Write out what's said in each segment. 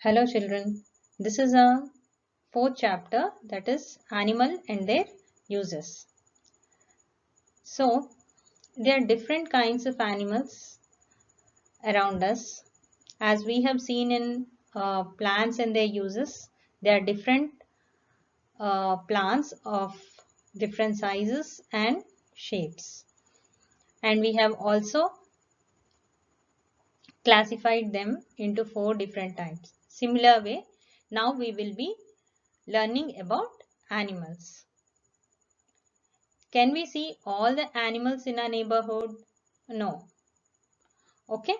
Hello children, this is a fourth chapter, that is animal and their uses. So there are different kinds of animals around us. As we have seen in plants and their uses, there are different plants of different sizes and shapes. And we have also classified them into 4 different types. Similar way, now we will be learning about animals. Can we see all the animals in our neighborhood? No. Okay.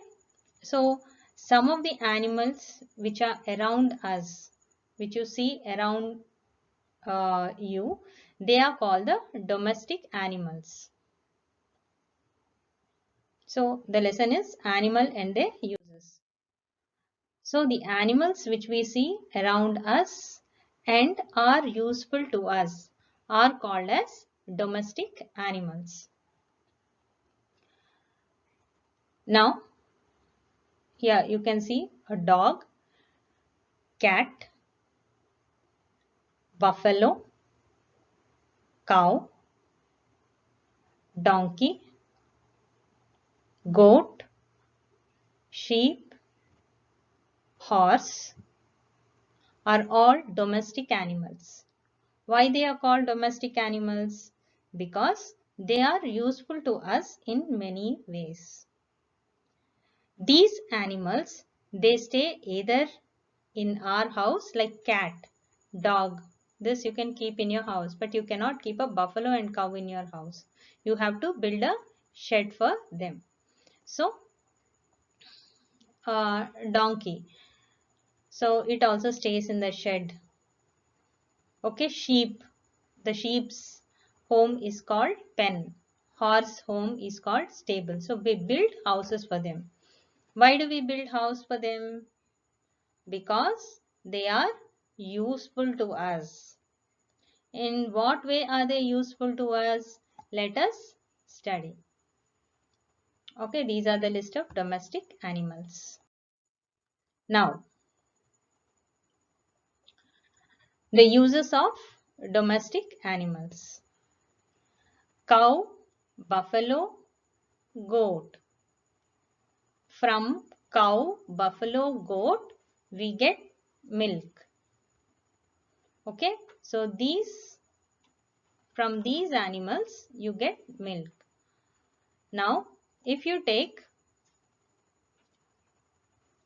So some of the animals which are around us, which you see around you, they are called the domestic animals. So the lesson is animal and their uses. So the animals which we see around us and are useful to us are called as domestic animals. Now, here you can see a dog, cat, buffalo, cow, donkey, goat, sheep, horse are all domestic animals. Why they are called domestic animals? Because they are useful to us in many ways. These animals, they stay either in our house like cat, dog. This you can keep in your house, but you cannot keep a buffalo and cow in your house. You have to build a shed for them. So, donkey. So, it also stays in the shed. Okay, sheep. The sheep's home is called pen. Horse home is called stable. So, we build houses for them. Why do we build house for them? Because they are useful to us. In what way are they useful to us? Let us study. Okay, these are the list of domestic animals. Now, the uses of domestic animals. Cow, buffalo, goat. From cow, buffalo, goat, we get milk. Okay, so from these animals you get milk. Now, if you take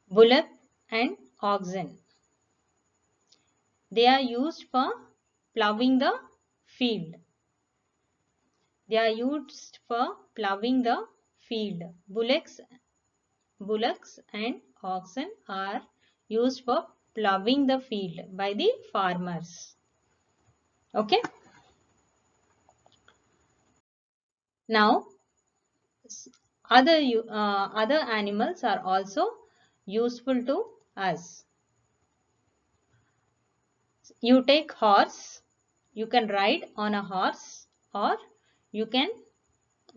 bullock and oxen, they are used for ploughing the field. They are used for ploughing the field. Bullocks and oxen are used for ploughing the field by the farmers. Okay. Now, other animals are also useful to us. You take horse, you can ride on a horse, or you can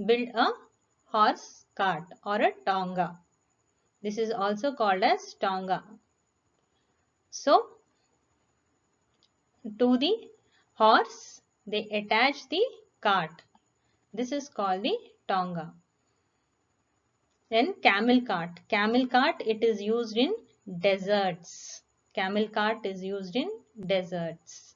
build a horse cart or a tonga. This is also called as tonga. So, to the horse, they attach the cart. This is called the tonga. Then camel cart. Camel cart, it is used in deserts. Camel cart is used in deserts.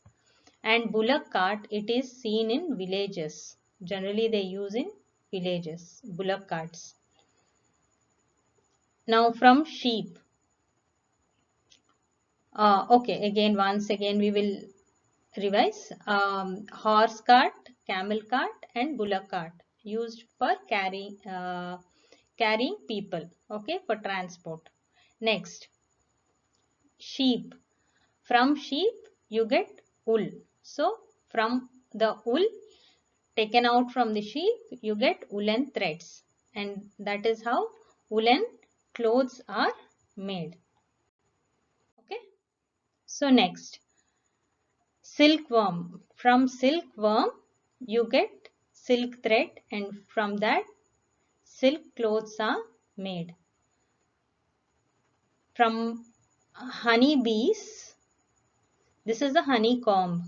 And bullock cart, it is seen in villages. Generally, they use in villages, bullock carts. Now, from sheep. Okay, once again we will revise. Horse cart, camel cart and bullock cart used for carrying people, okay, for transport. Next, sheep. From sheep you get wool. So from the wool taken out from the sheep you get woolen threads, and that is how woolen clothes are made. Okay. So next, silkworm. From silkworm you get silk thread, and from that silk clothes are made. From honeybees, this is the honeycomb.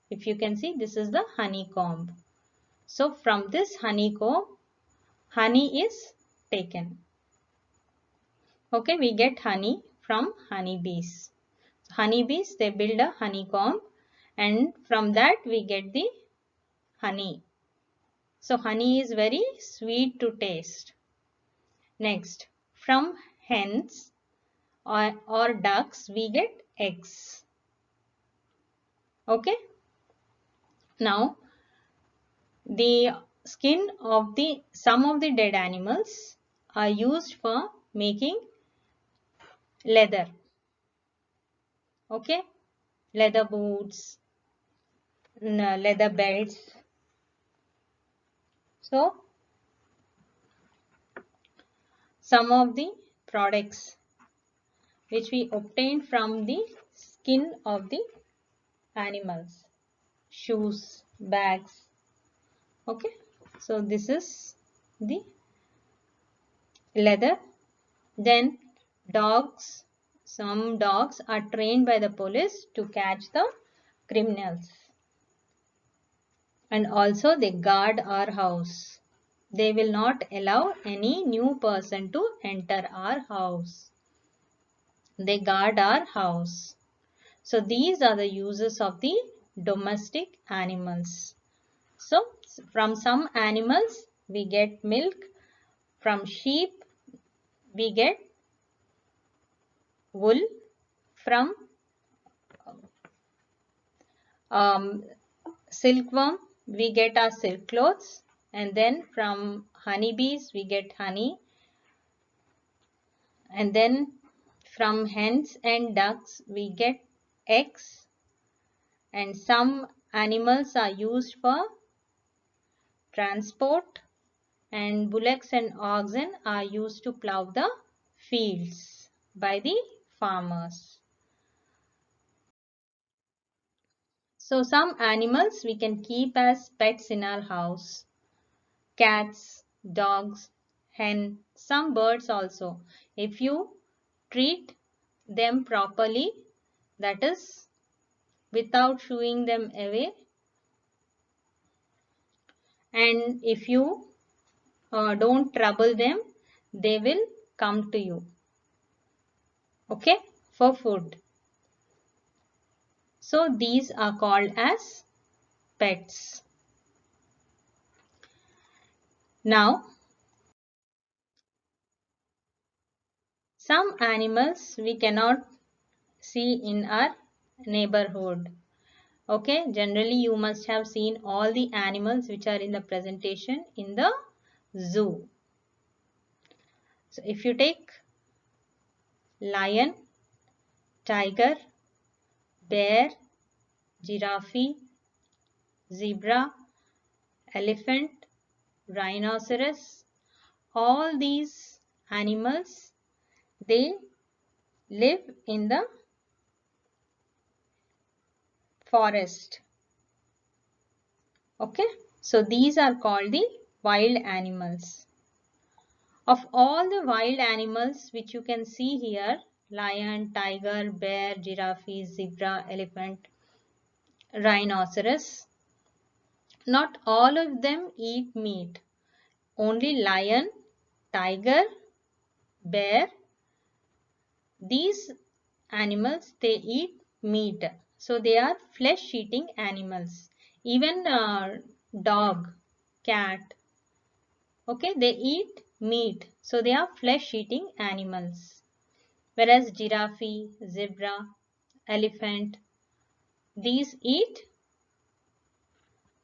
If you can see, this is the honeycomb. So from this honeycomb, honey is taken. Okay, we get honey from honeybees. Honeybees, they build a honeycomb, and from that we get the honey. So honey is very sweet to taste. Next, from hens or ducks, we get eggs. Okay. Now, the skin of some of the dead animals are used for making leather. Okay. Leather boots, leather belts. So, some of the products which we obtain from the skin of the animals. Shoes, bags. Okay. So, this is the leather. Then dogs. Some dogs are trained by the police to catch the criminals. And also they guard our house. They will not allow any new person to enter our house. They guard our house. So these are the uses of the domestic animals. So from some animals we get milk. From sheep we get wool. From silkworm we get our silk clothes, and then from honeybees we get honey, and then from hens and ducks we get eggs, and some animals are used for transport, and bullocks and oxen are used to plow the fields by the farmers. So some animals we can keep as pets in our house. Cats, dogs, hen, some birds also. If you treat them properly, that is without shooing them away, and if you don't trouble them, they will come to you, okay, for food. So these are called as pets. Now, some animals we cannot see in our neighborhood. Okay, generally you must have seen all the animals which are in the presentation in the zoo. So if you take lion, tiger, bear, giraffe, zebra, elephant, rhinoceros, all these animals, they live in the forest. Okay, so these are called the wild animals. Of all the wild animals which you can see here, lion, tiger, bear, giraffe, zebra, elephant, rhinoceros, not all of them eat meat. Only lion, tiger, bear, these animals, they eat meat. So they are flesh eating animals. Even dog, cat, okay, they eat meat. So they are flesh eating animals. Whereas giraffe, zebra, elephant, these eat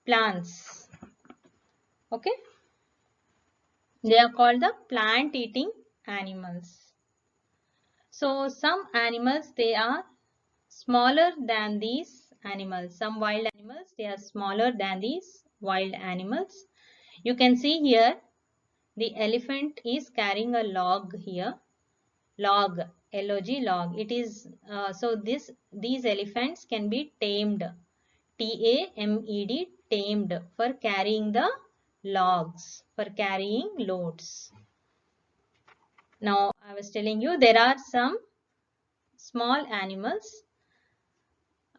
plants. Okay, they are called the plant eating animals. So some animals, they are smaller than these animals. Some wild animals, they are smaller than these wild animals. You can see here the elephant is carrying a log here. Log, L-O-G, log. It is so these elephants can be tamed. T-A-M-E-D, tamed, for carrying the logs, for carrying loads. Now I was telling you there are some small animals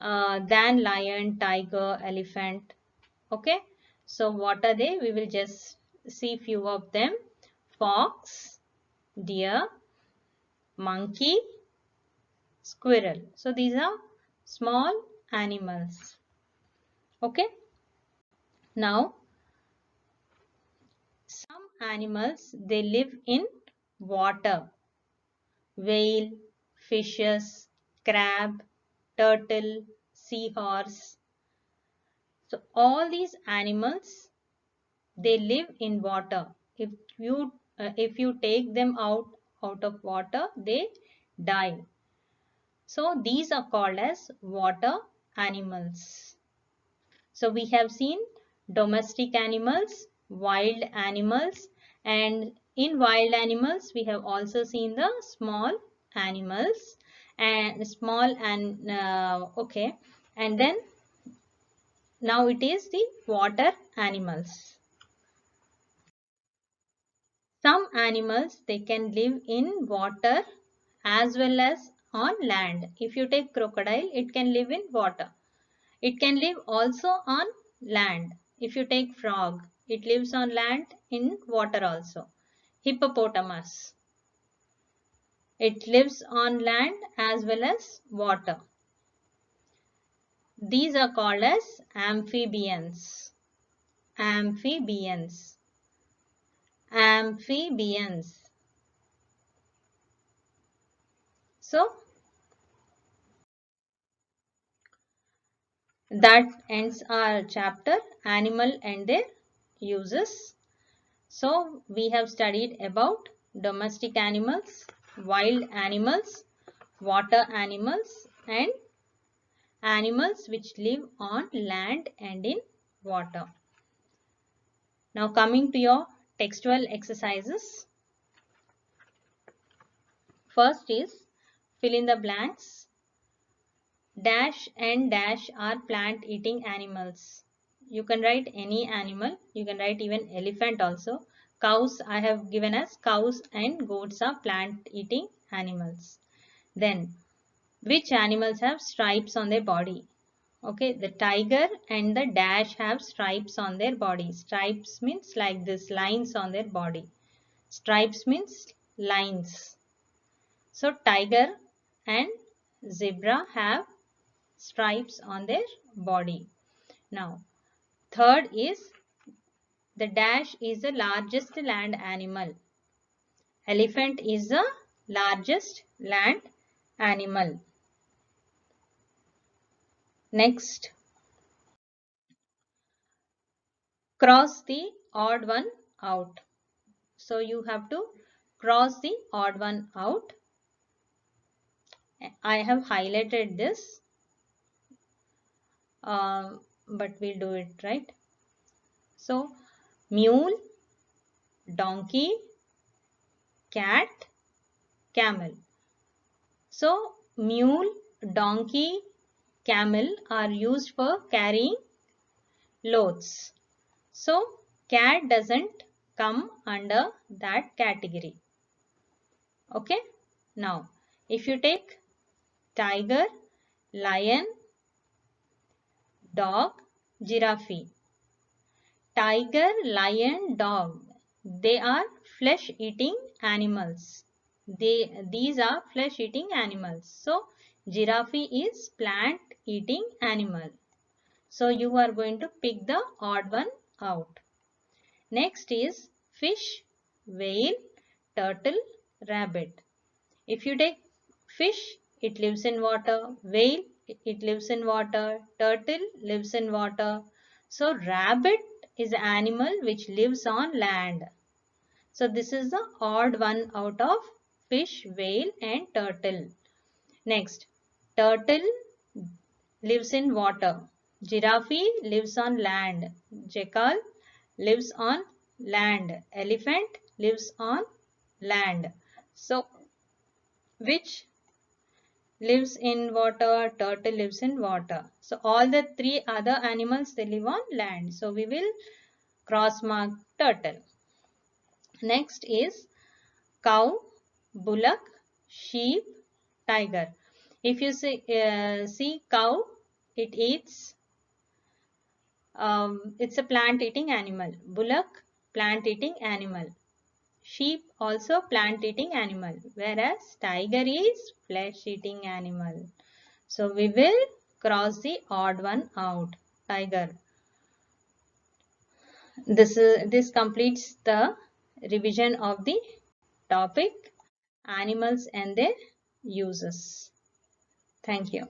than lion, tiger, elephant. Okay, so what are they? We will just see few of them. Fox, deer, monkey, squirrel. So these are small animals. Okay, now some animals, they live in water. Whale, fishes, crab, turtle, seahorse. So all these animals, they live in water. If you take them out of water, they die. So these are called as water animals. So we have seen domestic animals, wild animals, and in wild animals we have also seen the small animals and small and okay, and then now it is the water animals. Some animals, they can live in water as well as on land. If you take crocodile, it can live in water. It can live also on land. If you take frog, it lives on land, in water also. Hippopotamus, it lives on land as well as water. These are called as amphibians. Amphibians. Amphibians. So that ends our chapter, animal and their uses. So we have studied about domestic animals, wild animals, water animals, and animals which live on land and in water. Now coming to your textual exercises. First is fill in the blanks. Dash and dash are plant eating animals. You can write any animal. You can write even elephant also. Cows, I have given as cows and goats are plant eating animals. Then which animals have stripes on their body? Okay, the tiger and the dash have stripes on their body. Stripes means like this, lines on their body. Stripes means lines. So tiger and zebra have stripes on their body. Now, third is the dash is the largest land animal. Elephant is the largest land animal. Next, cross the odd one out. So you have to cross the odd one out. I have highlighted this, but we'll do it right. So mule, donkey, cat, camel. So mule, donkey, camel are used for carrying loads. So cat doesn't come under that category. Okay. Now if you take tiger, lion, dog, giraffe. Tiger, lion, dog. They are flesh-eating animals. These are flesh-eating animals. So giraffe is plant-eating animal. So you are going to pick the odd one out. Next is fish, whale, turtle, rabbit. If you take fish, it lives in water. Whale, it lives in water. Turtle lives in water. So rabbit is an animal which lives on land. So this is the odd one out of fish, whale and turtle. Next, turtle lives in water. Giraffe lives on land. Jackal lives on land. Elephant lives on land. So which lives in water? Turtle lives in water. So all the three other animals, they live on land. So we will cross mark turtle. Next is cow, bullock, sheep, tiger. If you see cow, it eats, it's a plant eating animal. Bullock, plant eating animal. Sheep also plant eating animal, whereas tiger is flesh eating animal. So we will cross the odd one out. Tiger. This completes the revision of the topic animals and their uses. Thank you.